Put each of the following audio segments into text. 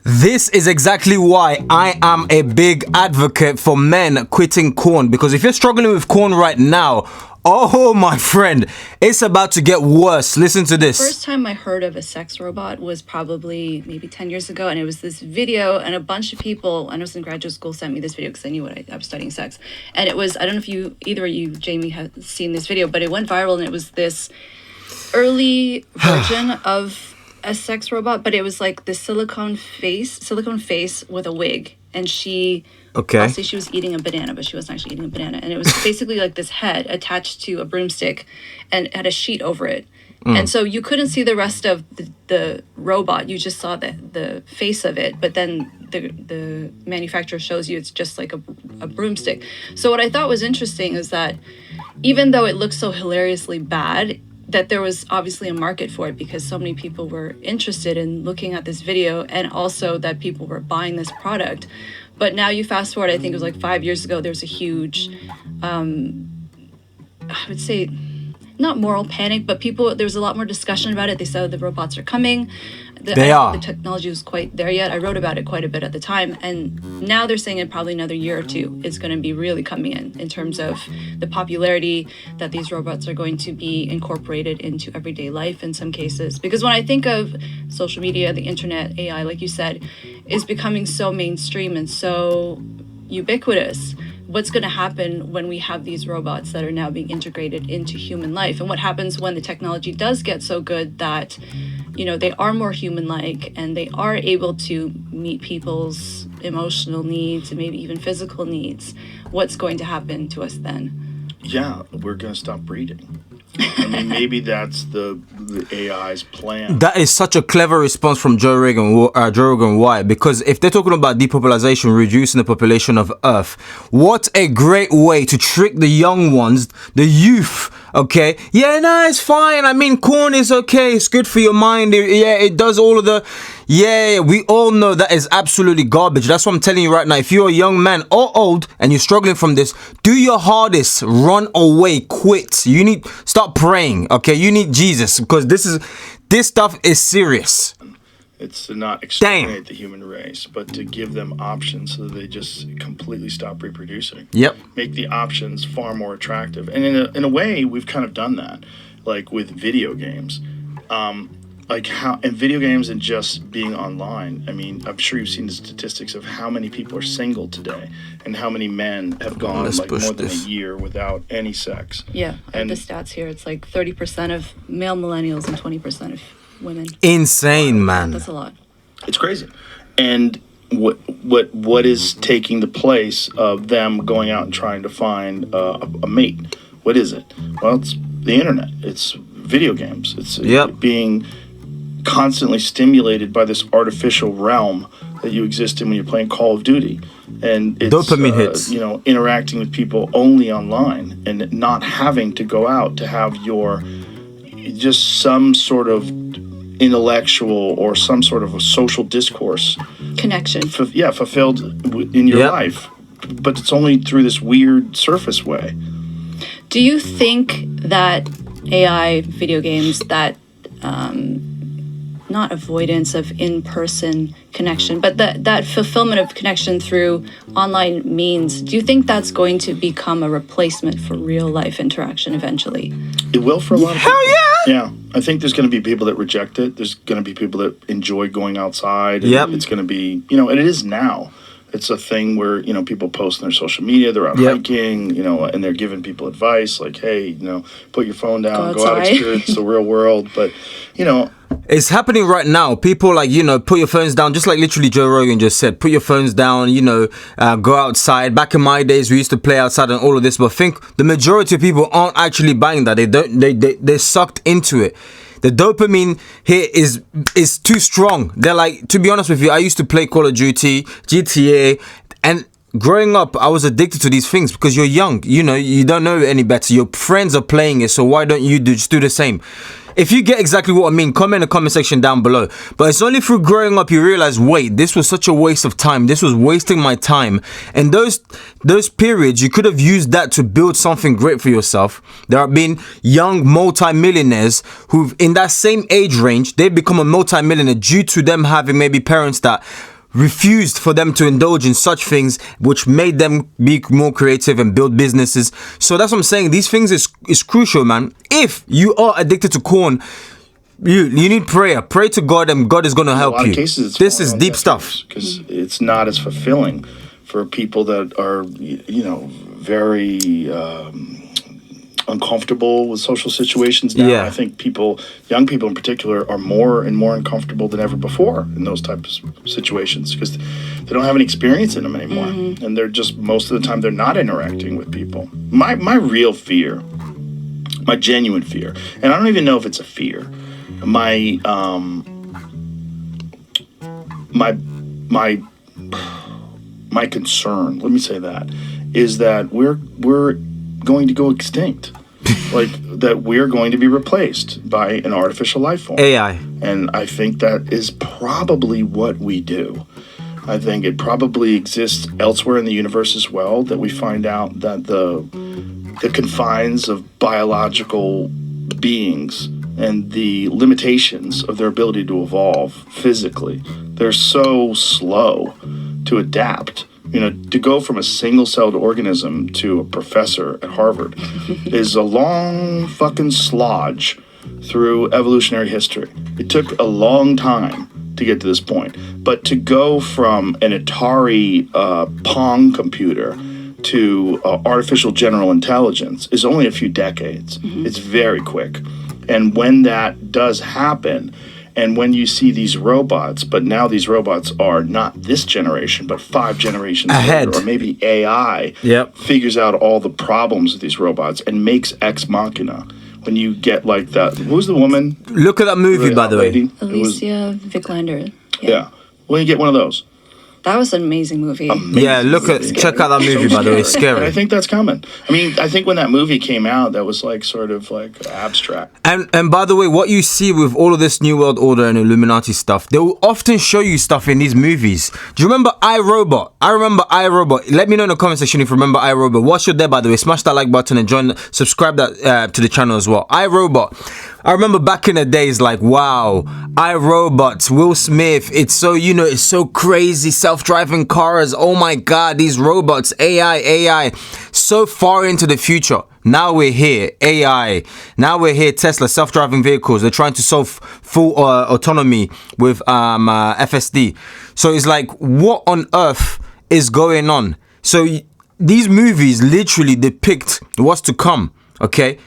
This is exactly why I am a big advocate for men quitting corn. Because if you're struggling with corn right now, oh my friend, it's about to get worse. Listen to this. First time I heard of a sex robot was probably maybe 10 years ago, and it was this video, and a bunch of people, I was in graduate school, sent me this video because I knew I was studying sex. And it was, I don't know if either of you, Jamie, have seen this video, but it went viral, and it was this early version of a sex robot, but it was like the silicone face with a wig, and I'll say she was eating a banana, but she wasn't actually eating a banana, and it was basically like this head attached to a broomstick and had a sheet over it. And so you couldn't see the rest of the robot, you just saw the face of it, but then the manufacturer shows you it's just like a broomstick. So what I thought was interesting is that even though it looks so hilariously bad, that there was obviously a market for it because so many people were interested in looking at this video, and also that people were buying this product. But now you fast forward, I think it was like 5 years ago, there was a huge, I would say, not moral panic, but there was a lot more discussion about it. They said the robots are coming. The technology was quite there yet. I wrote about it quite a bit at the time. And now they're saying in probably another year or two, it's going to be really coming in terms of the popularity that these robots are going to be incorporated into everyday life in some cases. Because when I think of social media, the internet, AI, like you said, is becoming so mainstream and so ubiquitous. What's going to happen when we have these robots that are now being integrated into human life? And what happens when the technology does get so good that, they are more human-like and they are able to meet people's emotional needs and maybe even physical needs? What's going to happen to us then? Yeah, we're going to stop breeding. I mean, maybe that's the AI's plan. That is such a clever response from Joe Rogan. Why? Because if they're talking about depopulation, reducing the population of Earth, what a great way to trick the young ones, the youth. Okay, yeah, no, it's fine. I mean, corn is okay. It's good for your mind. It does all of the. Yeah, we all know that is absolutely garbage. That's what I'm telling you right now. If you're a young man or old and you're struggling from this, do your hardest. Run away. Quit. You need start praying. Okay, you need Jesus because this stuff is serious. It's to not exterminate the human race, but to give them options so that they just completely stop reproducing. Yep. Make the options far more attractive. And in a way, we've kind of done that, like with video games. And video games and just being online. I mean, I'm sure you've seen the statistics of how many people are single today and how many men have gone more than a year without any sex. Yeah, and the stats here, it's like 30% of male millennials and 20% of women. Insane, man. That's a lot. It's crazy. And what is taking the place of them going out and trying to find a mate? What is it? Well, it's the internet. It's video games. It's being constantly stimulated by this artificial realm that you exist in when you're playing Call of Duty. And it's dopamine hits. Interacting with people only online and not having to go out to have just some sort of intellectual or some sort of a social discourse connection fulfilled in your life, but it's only through this weird surface way. Do you think that AI video games, that not avoidance of in-person connection, but that fulfillment of connection through online means, do you think that's going to become a replacement for real life interaction eventually? It will for a lot of people. Hell yeah! Yeah, I think there's going to be people that reject it. There's going to be people that enjoy going outside. And it's going to be, and it is now. It's a thing where, people post on their social media, they're out hiking, and they're giving people advice like, hey, put your phone down, go out, experience the real world. But, it's happening right now. People put your phones down, just like literally Joe Rogan just said, put your phones down, go outside. Back in my days, we used to play outside and all of this, but I think the majority of people aren't actually buying that. They're sucked into it. The dopamine here is too strong. They're like, to be honest with you, I used to play Call of Duty, GTA, and growing up, I was addicted to these things because you're young. You don't know any better. Your friends are playing it, so why don't you just do the same? If you get exactly what I mean, comment in the comment section down below. But it's only through growing up you realize, wait, this was such a waste of time. This was wasting my time. And those periods, you could have used that to build something great for yourself. There have been young multi-millionaires who've, in that same age range, they've become a multi-millionaire due to them having maybe parents that refused for them to indulge in such things, which made them be more creative and build businesses. So that's what I'm saying. These things is crucial, man. If you are addicted to corn, you need prayer. Pray to God, and God is going to help In a lot you. of cases, This is deep stuff. because it's not as fulfilling for people that are, very uncomfortable with social situations now. Yeah. I think young people in particular, are more and more uncomfortable than ever before in those types of situations because they don't have any experience in them anymore, and they're just most of the time they're not interacting with people. My real fear, my genuine fear, and I don't even know if it's a fear. My concern, let me say that, is that we're going to go extinct. Like that we're going to be replaced by an artificial life form. AI. And I think that is probably what we do. I think it probably exists elsewhere in the universe as well, that we find out that the confines of biological beings and the limitations of their ability to evolve physically, they're so slow to adapt. To go from a single-celled organism to a professor at Harvard is a long fucking slodge through evolutionary history. It took a long time to get to this point. But to go from an Atari Pong computer to artificial general intelligence is only a few decades. It's very quick. And when that does happen, and when you see these robots, but now these robots are not this generation, but 5 generations ahead, later, or maybe AI figures out all the problems of these robots and makes Ex Machina. When you get like that, who's the woman? Look at that movie, Really by the way. Alicia Vikander. Yeah. When you get one of those. That was an amazing movie. Yeah, check out that movie, by the way. It's And scary. I think that's coming. I mean, I think when that movie came out, that was like sort of like abstract. And by the way, what you see with all of this New World Order and Illuminati stuff, they will often show you stuff in these movies. Do you remember iRobot? I remember iRobot. Let me know in the comment section if you remember iRobot. Whilst you're there, by the way, smash that like button and subscribe that to the channel as well. iRobot. I remember back in the days, like, wow, iRobot, Will Smith, it's so, it's so crazy, self-driving cars, oh my god, these robots, AI, so far into the future. Now we're here, AI. Now we're here, Tesla, self-driving vehicles. They're trying to solve full autonomy with FSD. So it's like, what on earth is going on? So these movies literally depict what's to come, okay?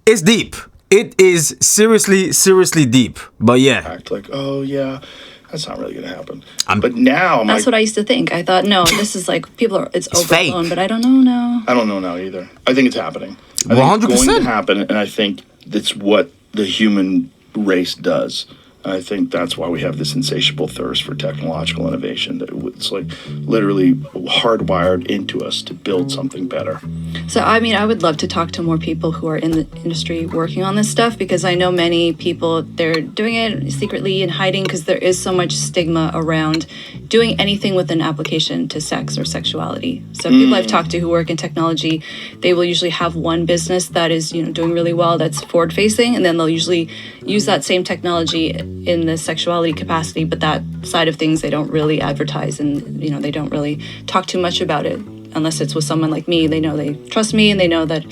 It's deep. It is seriously deep. But yeah. Act like, oh yeah, that's not really gonna happen. But now that's what I used to think. I thought, no, this is like it's overblown, fake. but I don't know now. I don't know now either. I think it's happening. I 100%. think it's going to happen, and I think that's what the human race does. And I think that's why we have this insatiable thirst for technological innovation. That it's like literally hardwired into us to build something better. So, I mean, I would love to talk to more people who are in the industry working on this stuff, because I know many people, they're doing it secretly and hiding because there is so much stigma around doing anything with an application to sex or sexuality. So people I've talked to who work in technology, they will usually have one business that is, doing really well, that's forward facing, and then they'll usually use that same technology in the sexuality capacity, but that side of things they don't really advertise, and they don't really talk too much about it unless it's with someone like me. They know they trust me, and they know that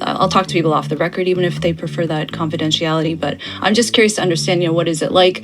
I'll talk to people off the record even if they prefer that confidentiality. But I'm just curious to understand what is it like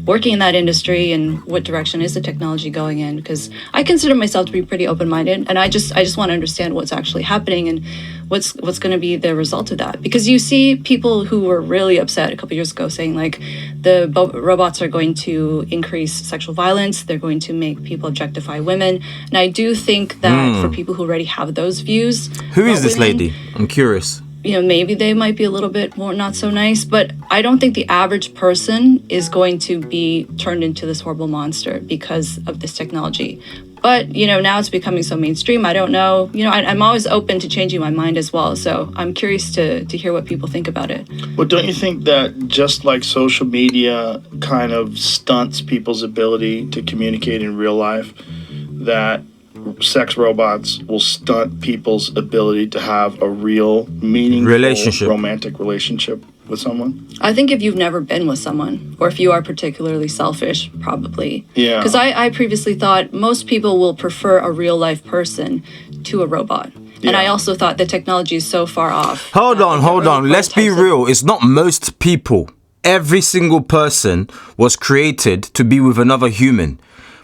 working in that industry, and what direction is the technology going in, because I consider myself to be pretty open-minded, and I just want to understand what's actually happening and what's going to be the result of that. Because you see people who were really upset a couple years ago saying like the robots are going to increase sexual violence, they're going to make people objectify women, and I do think that for people who already have those views, who is this women, lady? I'm curious. Maybe they might be a little bit more not so nice, but I don't think the average person is going to be turned into this horrible monster because of this technology. But, now it's becoming so mainstream. I don't know. I'm always open to changing my mind as well. So I'm curious to hear what people think about it. Well, don't you think that just like social media kind of stunts people's ability to communicate in real life, that sex robots will stunt people's ability to have a real, meaningful relationship, romantic relationship with someone? I think if you've never been with someone, or if you are particularly selfish, probably. Yeah. Because I previously thought most people will prefer a real life person to a robot. And I also thought the technology is so far off. Hold on. Let's be real. It's not most people. Every single person was created to be with another human.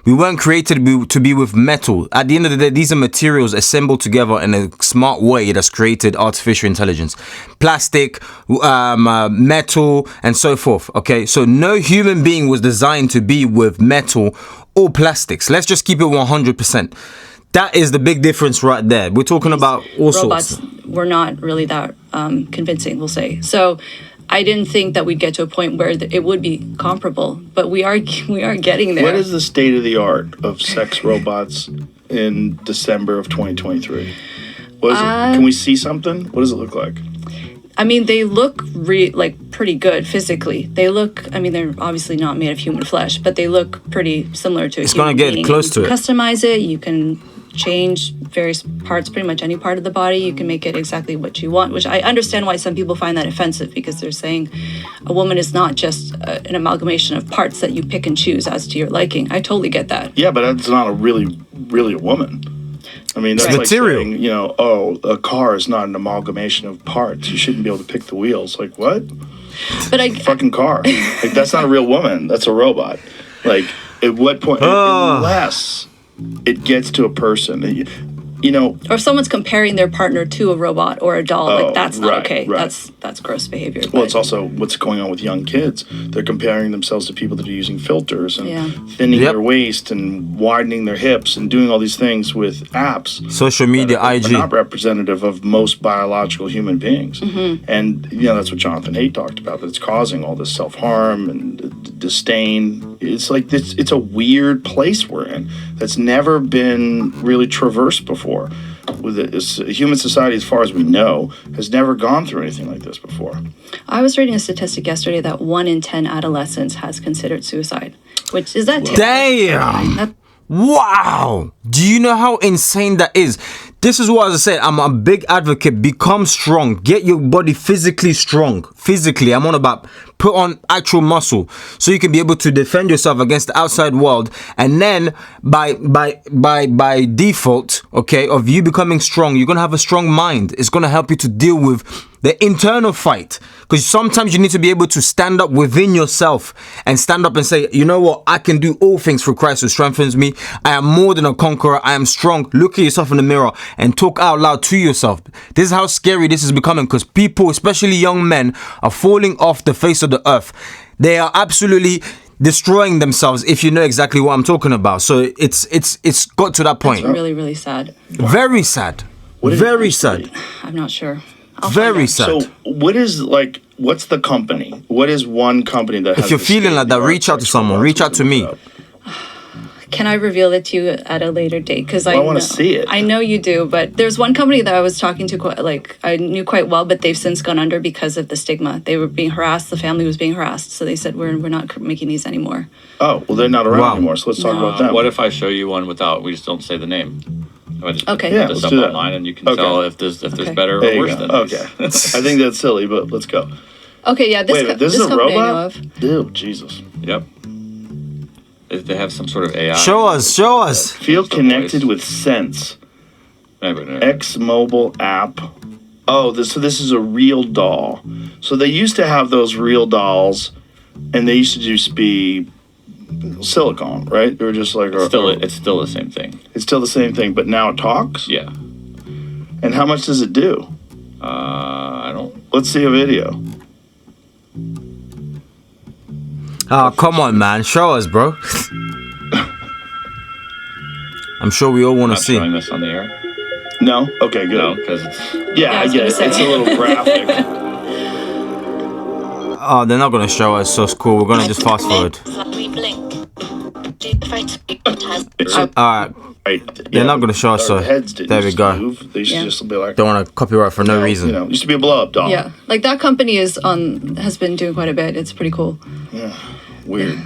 We weren't created to be with metal. At the end of the day, these are materials assembled together in a smart way that's created artificial intelligence. Plastic, metal, and so forth. Okay, so no human being was designed to be with metal or plastics. Let's just keep it 100%. That is the big difference right there. We're talking about all robots sorts. Were not really that convincing, we'll say. So I didn't think that we'd get to a point where it would be comparable, but we are getting there. What is the state of the art of sex robots in December of 2023? What is it? Can we see something? What does it look like? I mean, they look pretty good physically. They look, I mean, they're obviously not made of human flesh, but they look pretty similar to a human gonna get being. close to You it. can customize it. You can change various parts, pretty much any part of the body. You can make it exactly what you want, which I understand why some people find that offensive, because they're saying a woman is not just an amalgamation of parts that you pick and choose as to your liking. I totally get that. Yeah, but that's not really a woman. I mean, that's like material. saying, a car is not an amalgamation of parts. You shouldn't be able to pick the wheels. Like, what? But Fucking car. Like, that's not a real woman. That's a robot. Like, at what point, unless it gets to a person, or if someone's comparing their partner to a robot or a doll, like that's not okay. right. That's gross behavior. well, but- it's also what's going on with young kids. They're comparing themselves to people that are using filters and Yeah. thinning Yep. their waist and widening their hips and doing all these things with apps. Social media, Are IG. not representative of most biological human beings. Mm-hmm. And, that's what Jonathan Haidt talked about, that it's causing all this self-harm and disdain. It's like it's a weird place we're in that's never been really traversed before. With human society, as far as we know, has never gone through anything like this before. I was reading a statistic yesterday that 1 in 10 adolescents has considered suicide, which is that Damn! That- Wow! Do you know how insane that is? This is what I said. I'm a big advocate. Become strong. Get your body physically strong. Physically, I'm on about put on actual muscle so you can be able to defend yourself against the outside world. And then by default, okay, of you becoming strong, you're gonna have a strong mind. It's gonna help you to deal with the internal fight, because sometimes you need to be able to stand up within yourself and stand up and say, you know what, I can do all things through Christ who strengthens me. I am more than a conqueror. I am strong. Look at yourself in the mirror and talk out loud to yourself. This is how scary this is becoming, because people, especially young men, are falling off the face of the earth. They are absolutely destroying themselves, if you know exactly what I'm talking about. So it's got to that point. It's really, really sad. Very sad. What did Very it sad. say? I'm not sure. I'll Very find out. sad. So what's the company? What is one company that has If you're the feeling like that, state-of-the-art reach out to sex someone. robots Reach out to we me. can look up? Can I reveal it to you at a later date? Because Well, I wanna see it. I know you do, but there's one company that I was talking to, I knew quite well, but they've since gone under because of the stigma. They were being harassed. The family was being harassed, so they said we're not making these anymore. Oh, well, they're not around Wow. anymore, so let's talk about them. What if I show you one without? We just don't say the name. I just Okay. put Yeah, this let's up do that. online, and you can Okay. tell if there's Okay. better There or you worse go. than Okay. these. I think that's silly, but let's go. Okay, yeah, Wait, this is a company I know robot? of. Ew, Jesus. Yep. They have some sort of AI. Show us. Feel It's a connected voice. with Sense. Maybe, no. X mobile app. Oh, so this is a real doll. So they used to have those real dolls, and they used to just be silicone, right? They were just like It's still the same thing. it's still the same thing, but now it talks. Yeah. And how much does it do? I don't. Let's see a video. Oh, come on, man. Show us, bro. I'm sure we all want Not to see. showing this on the air. No. Okay, good. No, because it's. Yeah, I I was get gonna it. say. It's a little graphic. Oh, they're not going to show us, so it's cool. We're going to just fast forward. We blink. The photo has Alright, Right. They're not gonna show us, Our so heads didn't there we used go. to move. They used Yeah. to just be like, don't want to copyright for no reason. it used to be a blow up doll. Yeah, like that company has been doing quite a bit. It's pretty cool. Weird.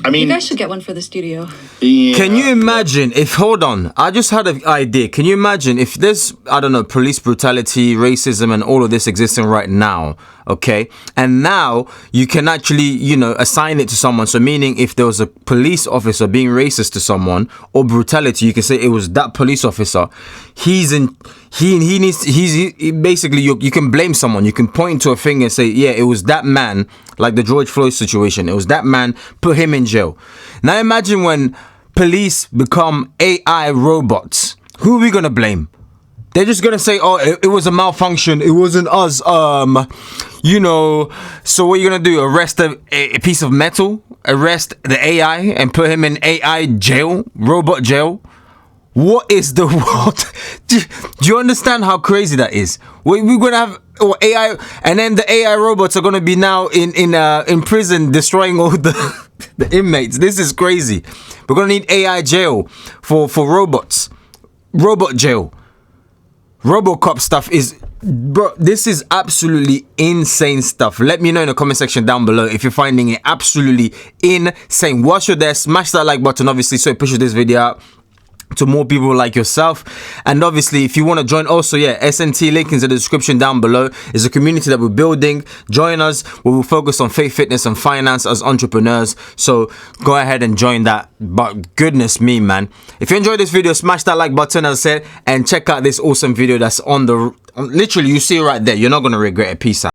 I You mean, guys should get one for the studio. yeah. Can you imagine if, hold on, I just had an idea. Can you imagine if there's, I don't know, police brutality, racism, and all of this existing right now, okay? And now you can actually, you know, assign it to someone. So meaning if there was a police officer being racist to someone or brutality, you can say it was that police officer. Basically you can blame someone. You can point to a finger and say, yeah, it was that man, like the George Floyd situation. It was that man, put him in jail. Now imagine when police become AI robots. Who are we gonna blame? They're just gonna say, oh, it was a malfunction, it wasn't us, you know. So what are you gonna do? Arrest a piece of metal? Arrest the AI and put him in AI jail? Robot jail? What is the world? Do you understand how crazy that is? We're gonna have AI, and then the AI robots are gonna be now in prison destroying all the inmates. This is crazy. We're gonna need AI jail for robots. Robot jail. Robocop stuff is, bro, this is absolutely insane stuff. Let me know in the comment section down below if you're finding it absolutely insane. Whilst you're there, smash that like button, obviously, so it pushes this video out to more people like yourself. And obviously, if you want to join also, yeah, SNT link is in the description down below. It's a community that we're building. Join us where we'll focus on faith, fitness and finance as entrepreneurs. So go ahead and join that. But goodness me, man, if you enjoyed this video, smash that like button, as I said, and check out this awesome video that's on the literally, you see it right there. You're not going to regret it. Peace out.